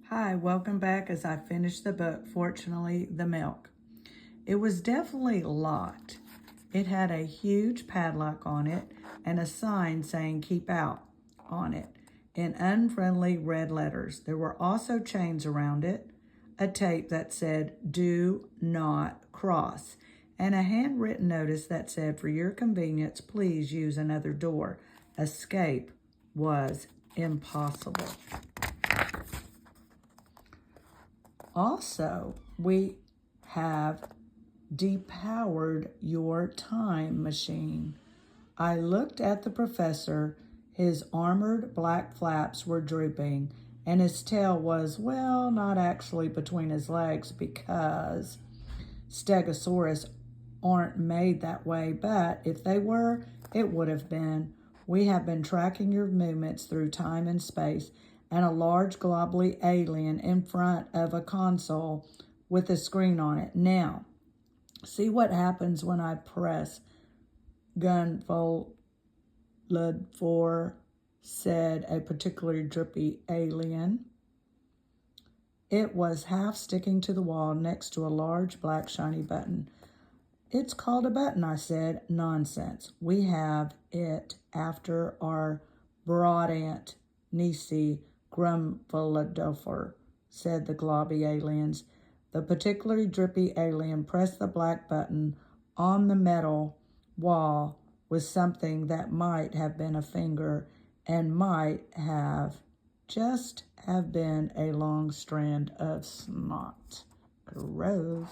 Hi, welcome back as I finish the book, Fortunately, the Milk. It was definitely locked. It had a huge padlock on it and a sign saying keep out on it in unfriendly red letters. There were also chains around it, a tape that said do not cross, and a handwritten notice that said for your convenience, please use another door. Escape was impossible. Also, we have depowered your time machine. I looked at the professor. His armored black flaps were drooping, and his tail was, well, not actually between his legs because Stegosaurus aren't made that way, but if they were, it would have been. We have been tracking your movements through time and space, and a large globally alien in front of a console with a screen on it. Now, see what happens when I press gunfold 4, said a particularly drippy alien. It was half sticking to the wall next to a large black shiny button. It's called a button, I said. Nonsense. We have it after our broad aunt, Nisi Grumfuladoffer, said the globby aliens. The particularly drippy alien pressed the black button on the metal wall with something that might have been a finger and might just have been a long strand of snot. Gross.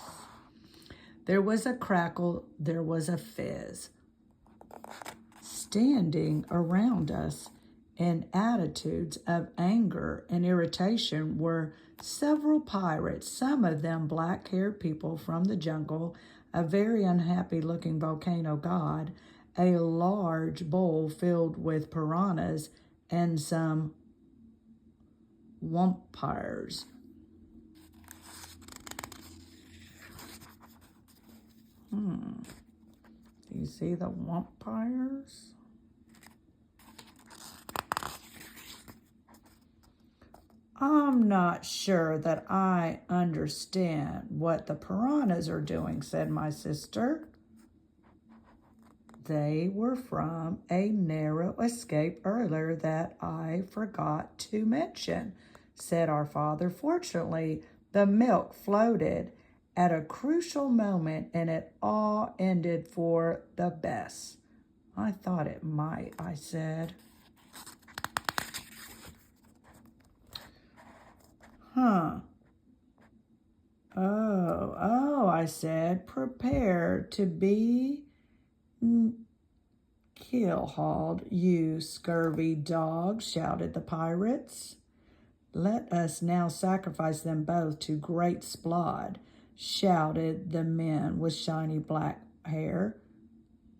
There was a crackle, there was a fizz. Standing around us in attitudes of anger and irritation were several pirates, some of them black-haired people from the jungle, a very unhappy-looking volcano god, a large bowl filled with piranhas, and some vampires. Do you see the vampires? I'm not sure that I understand what the piranhas are doing, said my sister. They were from a narrow escape earlier that I forgot to mention, said our father. Fortunately, the milk floated at a crucial moment and it all ended for the best. I thought it might, I said. Oh, I said, prepare to be killhauled, you scurvy dog, shouted the pirates. Let us now sacrifice them both to Great Splod, shouted the men with shiny black hair.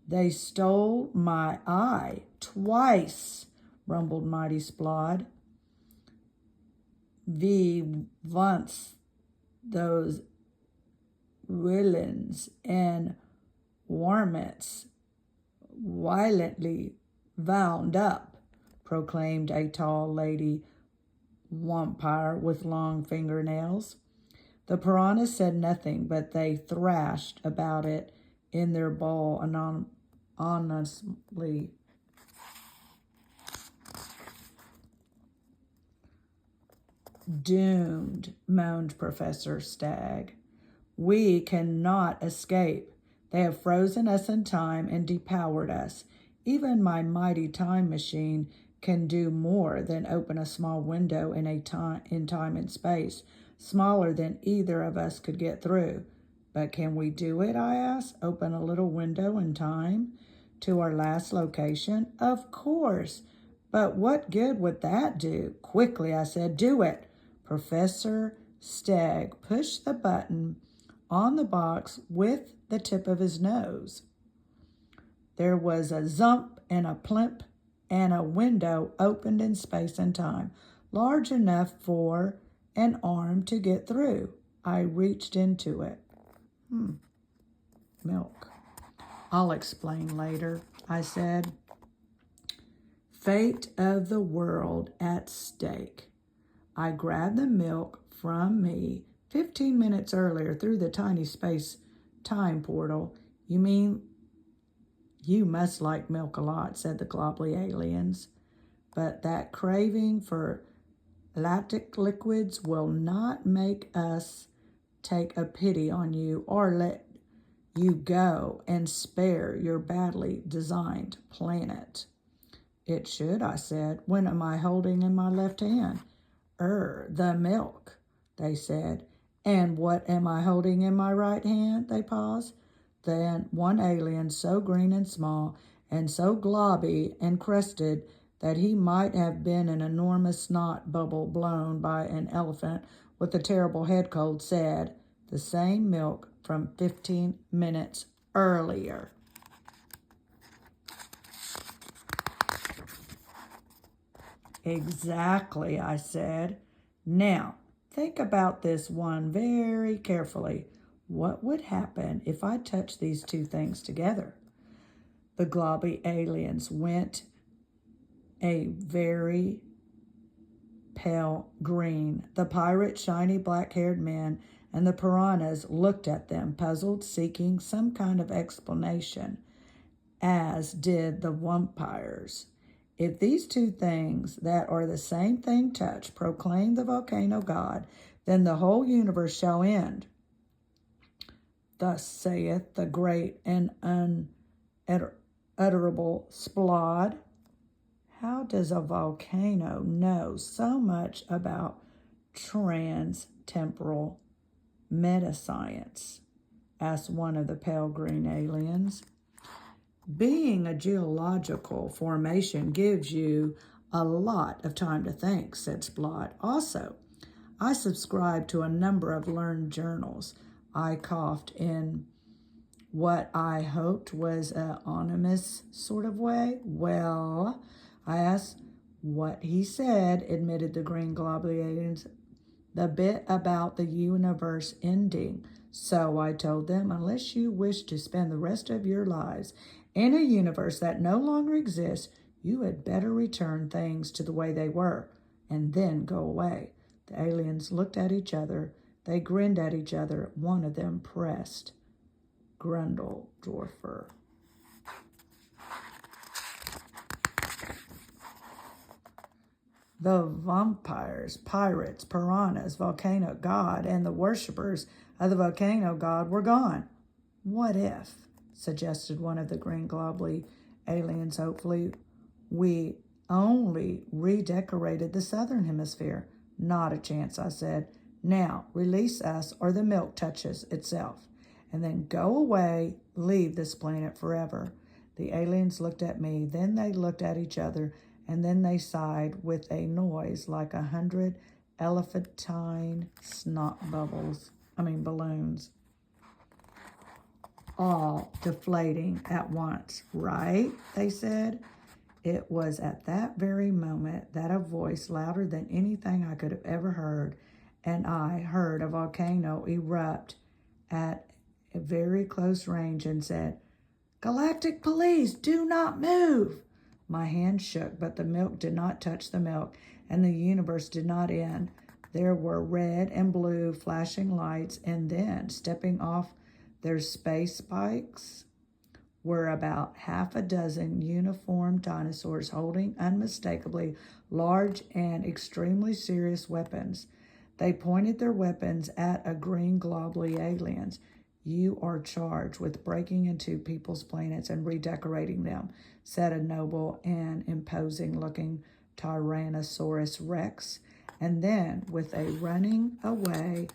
They stole my eye twice, rumbled Mighty Splod. Once those villains and warmits violently wound up, proclaimed a tall lady vampire with long fingernails. The piranhas said nothing, but they thrashed about it in their bowl anonymously. Doomed, moaned Professor Stagg. We cannot escape. They have frozen us in time and depowered us. Even my mighty time machine can do more than open a small window in time and space, smaller than either of us could get through. But can we do it, I asked? Open a little window in time to our last location? Of course. But what good would that do? Quickly, I said, do it. Professor Stagg pushed the button on the box with the tip of his nose. There was a zump and a plimp, and a window opened in space and time, large enough for an arm to get through. I reached into it. Milk. I'll explain later, I said. Fate of the world at stake. I grabbed the milk from me 15 minutes earlier through the tiny space-time portal. You mean you must like milk a lot, said the globbly aliens. But that craving for lactic liquids will not make us take a pity on you or let you go and spare your badly designed planet. It should, I said. What am I holding in my left hand? The milk, they said. And what am I holding in my right hand? They paused. Then one alien, so green and small, and so globby and crested that he might have been an enormous snot bubble blown by an elephant with a terrible head cold, said, the same milk from 15 minutes earlier. Exactly, I said. Now, think about this one very carefully. What would happen if I touched these two things together? The globby aliens went a very pale green. The pirate, shiny black-haired men, and the piranhas looked at them, puzzled, seeking some kind of explanation, as did the vampires. If these two things that are the same thing touch proclaim the volcano god, then the whole universe shall end. Thus saith the great and unutterable Splod. How does a volcano know so much about trans-temporal metascience? Asked one of the pale green aliens. Being a geological formation gives you a lot of time to think, said Splod. Also, I subscribe to a number of learned journals. I coughed in what I hoped was an ominous sort of way. Well, I asked what he said, admitted the green globby aliens, the bit about the universe ending. So I told them, unless you wish to spend the rest of your lives in a universe that no longer exists, you had better return things to the way they were and then go away. The aliens looked at each other. They grinned at each other. One of them pressed Grundledorfer. The vampires, pirates, piranhas, volcano god, and the worshippers of the volcano god were gone. What if, suggested one of the green globly aliens hopefully, we only redecorated the southern hemisphere? Not a chance, I said. Now, release us or the milk touches itself. And then go away, leave this planet forever. The aliens looked at me, then they looked at each other, and then they sighed with a noise like 100 elephantine balloons, all deflating at once. Right? They said. It was at that very moment that a voice louder than anything I could have ever heard, and I heard a volcano erupt at a very close range and said, Galactic Police, do not move. My hand shook, but the milk did not touch the milk, and the universe did not end. There were red and blue flashing lights, and then, stepping off their space spikes, were about half a dozen uniformed dinosaurs holding unmistakably large and extremely serious weapons. They pointed their weapons at a green globly aliens. You are charged with breaking into people's planets and redecorating them, said a noble and imposing-looking Tyrannosaurus Rex. And then, with a running away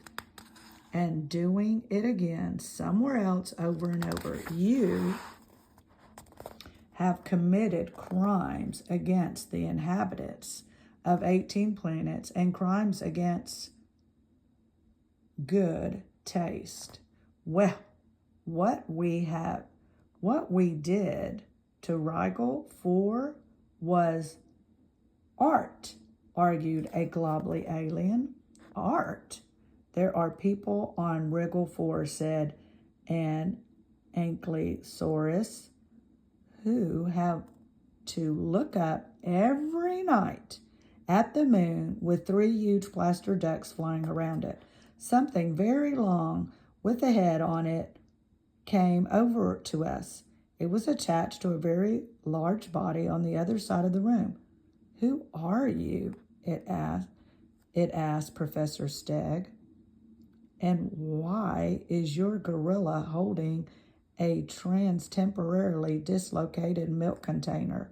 and doing it again somewhere else over and over, you have committed crimes against the inhabitants of 18 planets and crimes against good taste. Well, what we did to Rigel 4 was art, argued a globly alien. Art? There are people on Rigel 4, said an Ankylosaurus, who have to look up every night at the moon with 3 huge plaster ducks flying around it. Something very long with a head on it came over to us. It was attached to a very large body on the other side of the room. "Who are you?" it asked Professor Stegg. "And why is your gorilla holding a temporarily dislocated milk container?"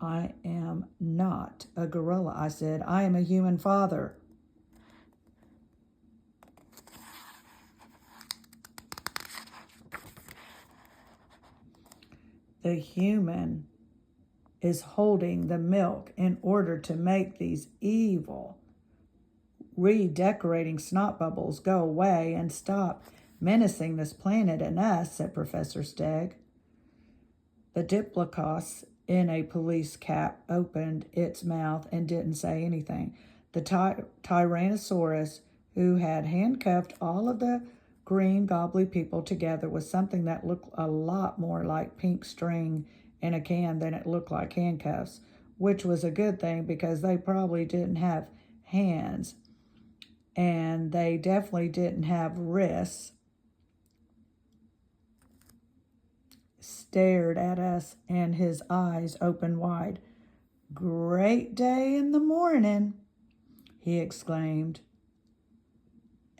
"I am not a gorilla," I said. "I am a human father." The human is holding the milk in order to make these evil, redecorating snot bubbles go away and stop menacing this planet and us, said Professor Stegg. The Diplodocus in a police cap opened its mouth and didn't say anything. The Tyrannosaurus, who had handcuffed all of the green gobbly people together with something that looked a lot more like pink string in a can than it looked like handcuffs, which was a good thing because they probably didn't have hands and they definitely didn't have wrists, stared at us and his eyes opened wide. "Great day in the morning," he exclaimed.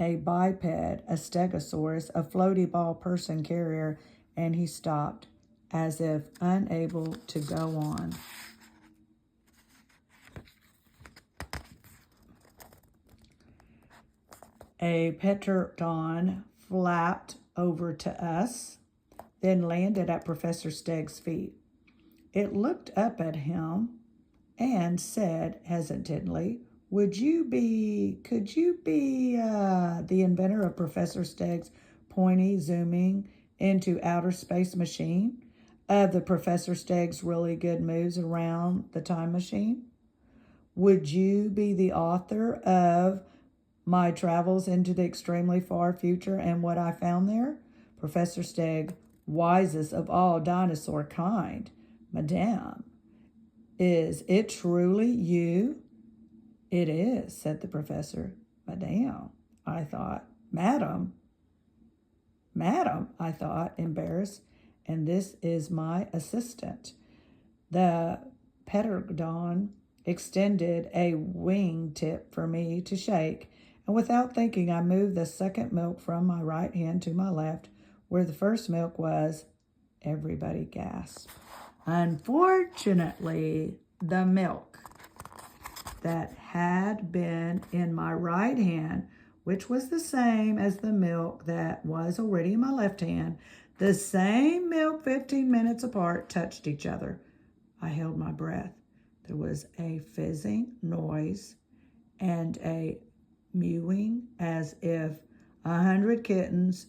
A biped, a stegosaurus, a floaty ball person carrier, and he stopped, as if unable to go on. A petrodon flapped over to us, then landed at Professor Stegg's feet. It looked up at him and said hesitantly, could you be the inventor of Professor Stegg's pointy zooming into outer space machine? Of the Professor Stegg's really good moves around the time machine? Would you be the author of my travels into the extremely far future and what I found there? Professor Stegg, wisest of all dinosaur kind. Madame, is it truly you? It is, said the professor. Madame, I thought. Madam, I thought, embarrassed. And this is my assistant. The petrodon extended a wing tip for me to shake, and without thinking, I moved the second milk from my right hand to my left, where the first milk was. Everybody gasped. Unfortunately, the milk that had been in my right hand, which was the same as the milk that was already in my left hand, the same milk 15 minutes apart, touched each other. I held my breath. There was a fizzing noise and a mewing as if 100 kittens,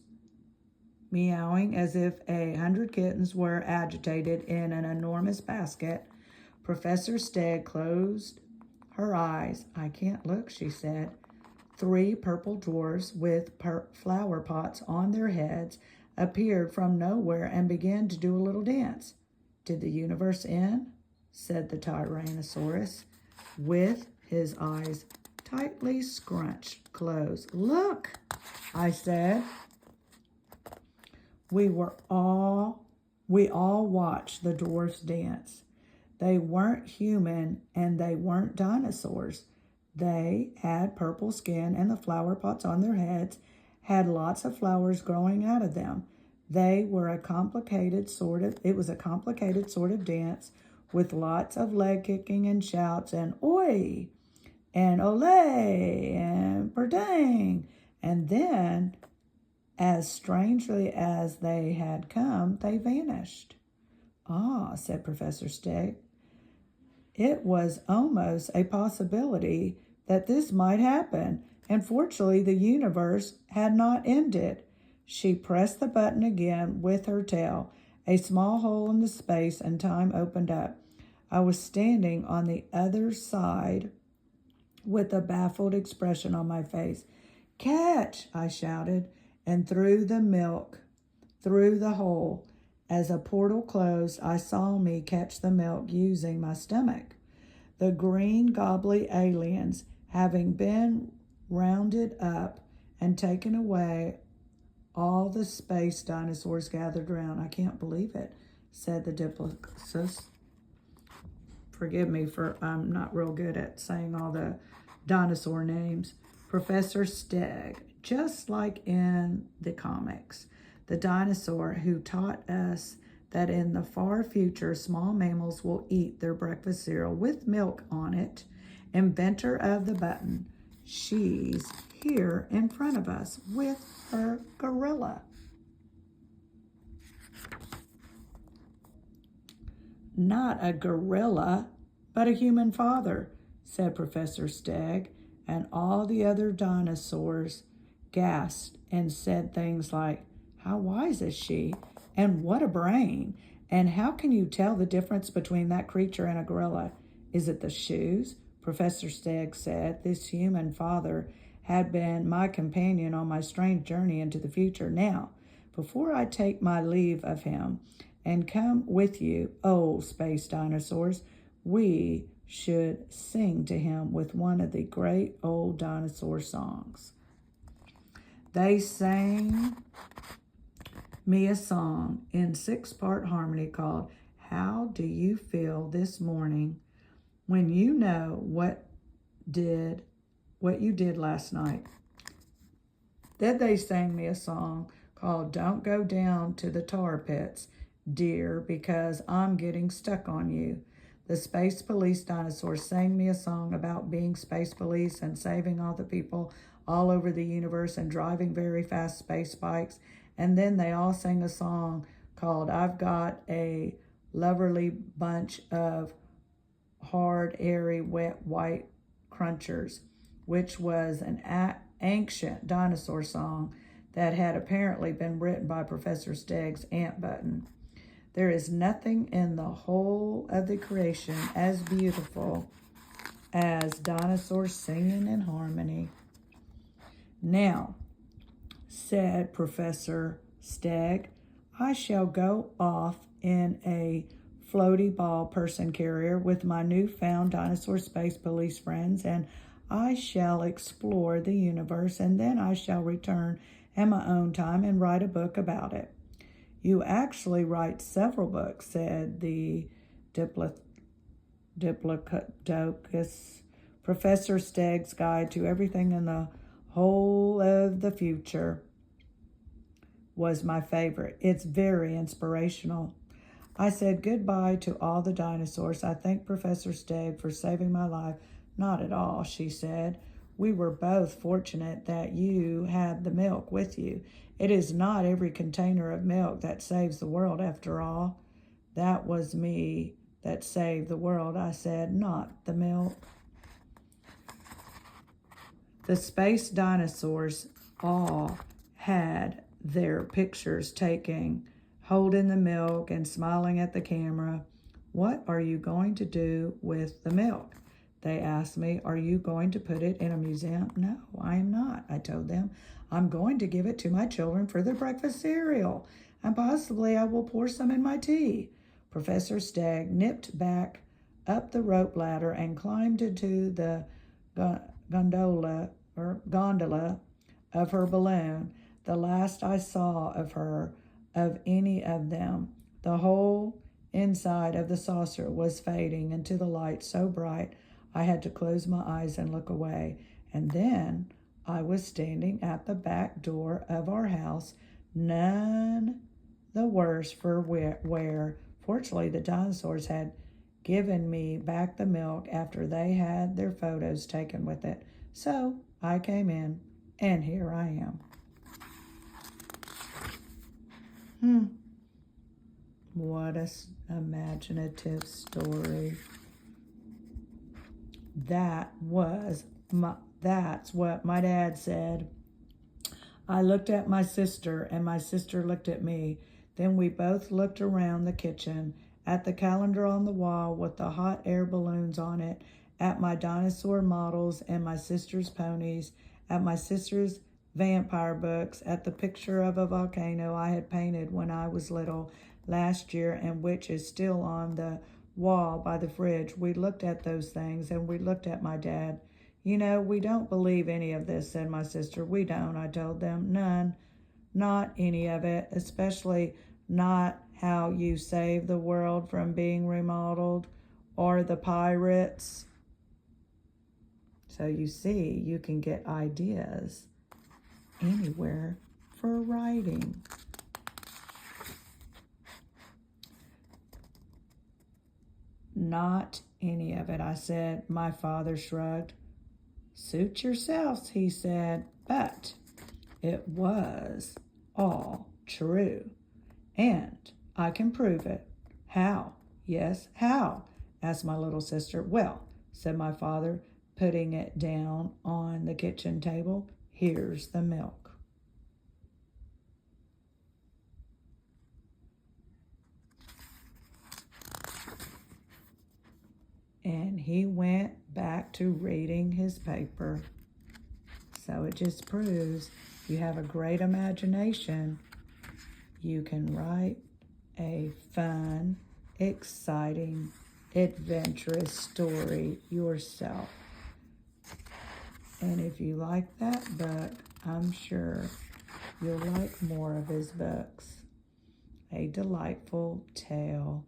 meowing as if 100 kittens were agitated in an enormous basket. Professor Stegg closed her eyes. "I can't look," she said. 3 purple dwarfs with flower pots on their heads appeared from nowhere and began to do a little dance. "Did the universe end?" said the Tyrannosaurus, with his eyes tightly scrunched closed. "Look," I said. We all watched the dwarfs dance. They weren't human and they weren't dinosaurs. They had purple skin and the flower pots on their heads had lots of flowers growing out of them. It was a complicated sort of dance with lots of leg kicking and shouts and oi and ole and perdang. And then, as strangely as they had come, they vanished. "Ah," said Professor Stegg. It was almost a possibility that this might happen, and fortunately the universe had not ended. She pressed the button again with her tail. A small hole in the space and time opened up. I was standing on the other side with a baffled expression on my face. "Catch!" I shouted, and threw the milk through the hole. As a portal closed, I saw me catch the milk using my stomach. The green gobbly aliens, having been rounded up and taken away, all the space dinosaurs gathered around. I can't believe it, said the diplomatist. Forgive me for I'm not real good at saying all the dinosaur names. Professor Steg, just like in the comics, the dinosaur who taught us that in the far future small mammals will eat their breakfast cereal with milk on it, inventor of the button. She's here in front of us with her gorilla. Not a gorilla, but a human father, said Professor Steg, and all the other dinosaurs gasped and said things like, how wise is she? And what a brain! And how can you tell the difference between that creature and a gorilla? Is it the shoes? Professor Steg said. This human father had been my companion on my strange journey into the future. Now, before I take my leave of him and come with you, old space dinosaurs, we should sing to him with one of the great old dinosaur songs. They sang me a song in 6-part harmony called How Do You Feel This Morning When You Know What You Did Last Night. Then they sang me a song called Don't Go Down to the Tar Pits, Dear, because I'm getting stuck on you. The Space Police dinosaurs sang me a song about being space police and saving all the people all over the universe and driving very fast space bikes. And then they all sang a song called I've Got a Loverly Bunch of Hard, Airy, Wet, White Crunchers, which was an ancient dinosaur song that had apparently been written by Professor Steg's Ant Button. There is nothing in the whole of the creation as beautiful as dinosaurs singing in harmony. Now, said Professor Steg, I shall go off in a floaty ball person carrier with my newfound dinosaur space police friends, and I shall explore the universe, and then I shall return at my own time and write a book about it. You actually write several books, said the Diplodocus. Professor Steg's Guide to Everything in the Whole of the Future was my favorite. It's very inspirational. I said goodbye to all the dinosaurs. I thank Professor Steg for saving my life. Not at all, she said. We were both fortunate that you had the milk with you. It is not every container of milk that saves the world, after all. That was me that saved the world, I said, not the milk. The space dinosaurs all had their pictures taken, holding the milk and smiling at the camera. What are you going to do with the milk? They asked me. Are you going to put it in a museum? No, I am not, I told them. I'm going to give it to my children for their breakfast cereal, and possibly I will pour some in my tea. Professor Steg nipped back up the rope ladder and climbed into the gondola of her balloon, the last I saw of her, of any of them. The whole inside of the saucer was fading into the light so bright I had to close my eyes and look away. And then I was standing at the back door of our house, none the worse for wear. Fortunately, the dinosaurs had given me back the milk after they had their photos taken with it. So I came in, and here I am. What a imaginative story. That's what my dad said. I looked at my sister, and my sister looked at me. Then we both looked around the kitchen, at the calendar on the wall with the hot air balloons on it, at my dinosaur models and my sister's ponies, at my sister's vampire books, at the picture of a volcano I had painted when I was little last year and which is still on the wall by the fridge, we looked at those things and we looked at my dad. You know, we don't believe any of this, said my sister. We don't, I told them. None. Not any of it, especially not how you save the world from being remodeled or the pirates. So you see, you can get ideas anywhere for writing. Not any of it, I said. My father shrugged. Suit yourselves, he said, but it was all true. And I can prove it. How? Yes, how? Asked my little sister. Well, said my father, putting it down on the kitchen table. Here's the milk. And he went back to reading his paper. So it just proves you have a great imagination. You can write a fun, exciting, adventurous story yourself. And if you like that book, I'm sure you'll like more of his books. A Delightful Tale.